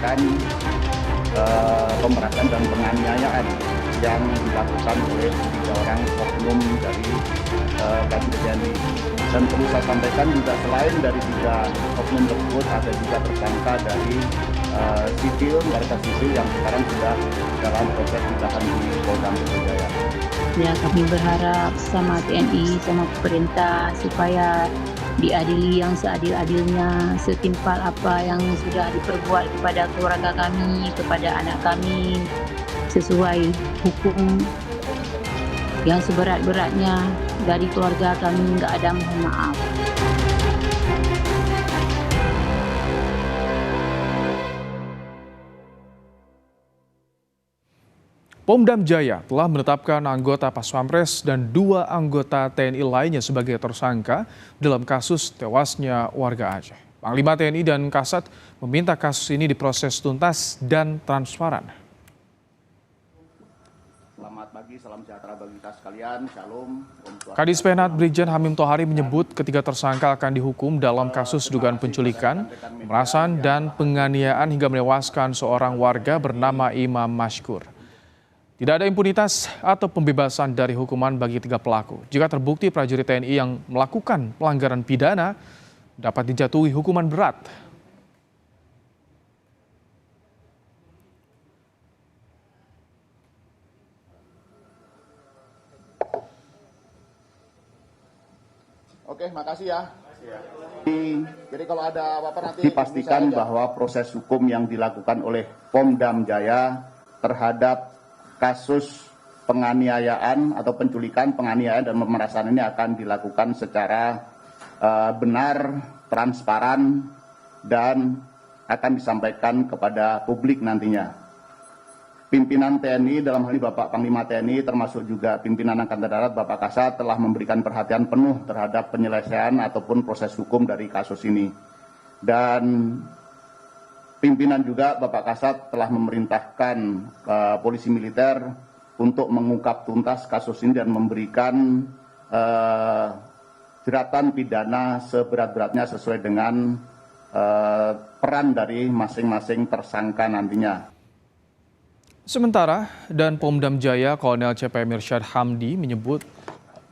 melakukan pemerasan dan penganiayaan yang dilakukan oleh 3 orang oknum dari Prajurit TNI. Dan perlu saya sampaikan juga selain dari 3 oknum tersebut ada juga tersangka dari warga sipil yang sekarang sudah dalam proses ditahan di Polda Metro Jaya. Ya, kami berharap sama TNI, sama pemerintah supaya diadili yang seadil-adilnya, setimpal apa yang sudah diperbuat kepada keluarga kami, kepada anak kami, sesuai hukum yang seberat-beratnya. Dari keluarga kami nggak ada mohon maaf. Pomdam Jaya telah menetapkan anggota Pas Pampres dan 2 anggota TNI lainnya sebagai tersangka dalam kasus tewasnya warga Aceh. Panglima TNI dan Kasat meminta kasus ini diproses tuntas dan transparan. Selamat pagi, salam sejahtera bagi kita sekalian, shalom. Kadis Penat Brigjen Hamim Tohari menyebut ketiga tersangka akan dihukum dalam kasus dugaan penculikan, pemerasan, dan penganiayaan hingga menewaskan seorang warga bernama Imam Mashkur. Tidak ada impunitas atau pembebasan dari hukuman bagi 3 pelaku. Jika terbukti prajurit TNI yang melakukan pelanggaran pidana, dapat dijatuhi hukuman berat. Oke, makasih ya. Jadi kalau ada apa-apa nanti dipastikan bahwa proses hukum yang dilakukan oleh Pomdam Jaya terhadap kasus penganiayaan atau penculikan, penganiayaan dan pemerasan ini akan dilakukan secara benar, transparan, dan akan disampaikan kepada publik nantinya. Pimpinan TNI dalam hal ini Bapak Panglima TNI termasuk juga pimpinan Angkatan Darat Bapak Kasat telah memberikan perhatian penuh terhadap penyelesaian ataupun proses hukum dari kasus ini. Dan pimpinan juga Bapak Kasat telah memerintahkan polisi militer untuk mengungkap tuntas kasus ini dan memberikan jeratan pidana seberat-beratnya sesuai dengan peran dari masing-masing tersangka nantinya. Sementara, dan Pomdam Jaya Kolonel CPM Irsyad Hamdi menyebut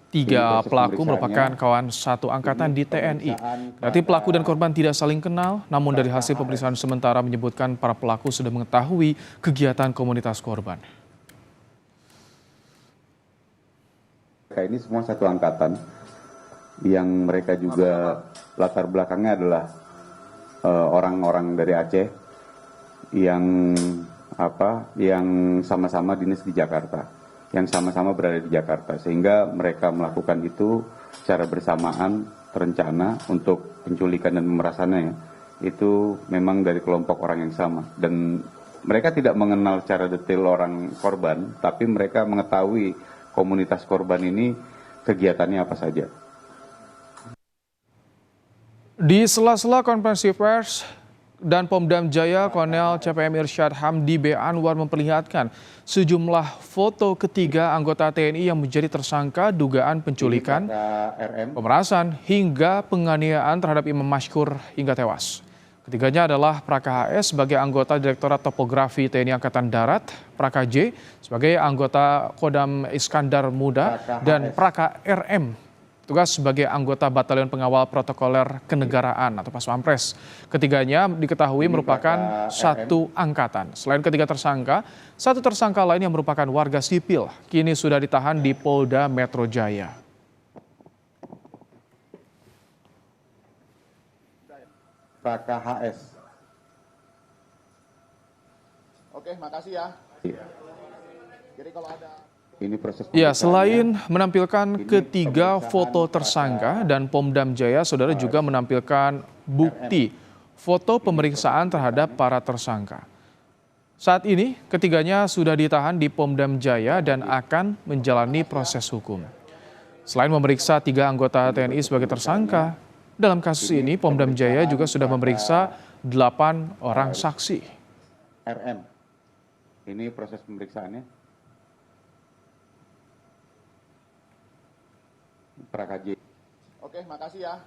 3 pelaku merupakan kawan satu angkatan di TNI. Berarti pelaku dan korban tidak saling kenal, namun dari hasil pemeriksaan sementara menyebutkan para pelaku sudah mengetahui kegiatan komunitas korban. Mereka ini semua satu angkatan, yang mereka juga latar belakangnya adalah orang-orang dari Aceh yang sama-sama dinas di Jakarta, yang sama-sama berada di Jakarta, sehingga mereka melakukan itu secara bersamaan, terencana untuk penculikan dan pemerasannya itu memang dari kelompok orang yang sama, dan mereka tidak mengenal secara detail orang korban, tapi mereka mengetahui komunitas korban ini kegiatannya apa saja. Di sela-sela konferensi pers dan Pomdam Jaya, Kolonel CPM Irsyad Hamdi B. Anwar memperlihatkan sejumlah foto ketiga anggota TNI yang menjadi tersangka dugaan penculikan, pemerasan, hingga penganiayaan terhadap Imam Mashkur hingga tewas. Ketiganya adalah Praka HS sebagai anggota Direktorat Topografi TNI Angkatan Darat, Praka J sebagai anggota Kodam Iskandar Muda, dan Praka RM tugas sebagai anggota Batalion Pengawal Protokoler Kenegaraan atau Pas Pampres. Ketiganya diketahui merupakan satu angkatan. Selain ketiga tersangka, 1 tersangka lain yang merupakan warga sipil kini sudah ditahan di Polda Metro Jaya. Praka HS. Oke, makasih ya. Jadi kalau ada Ya, selain menampilkan ketiga foto tersangka dan Pomdam Jaya, saudara juga menampilkan bukti foto pemeriksaan terhadap para tersangka. Saat ini, ketiganya sudah ditahan di Pomdam Jaya dan akan menjalani proses hukum. Selain memeriksa 3 anggota TNI sebagai tersangka, dalam kasus ini Pomdam Jaya juga sudah memeriksa 8 orang saksi. RM, ini proses pemeriksaannya. Praka J. Oke, makasih ya.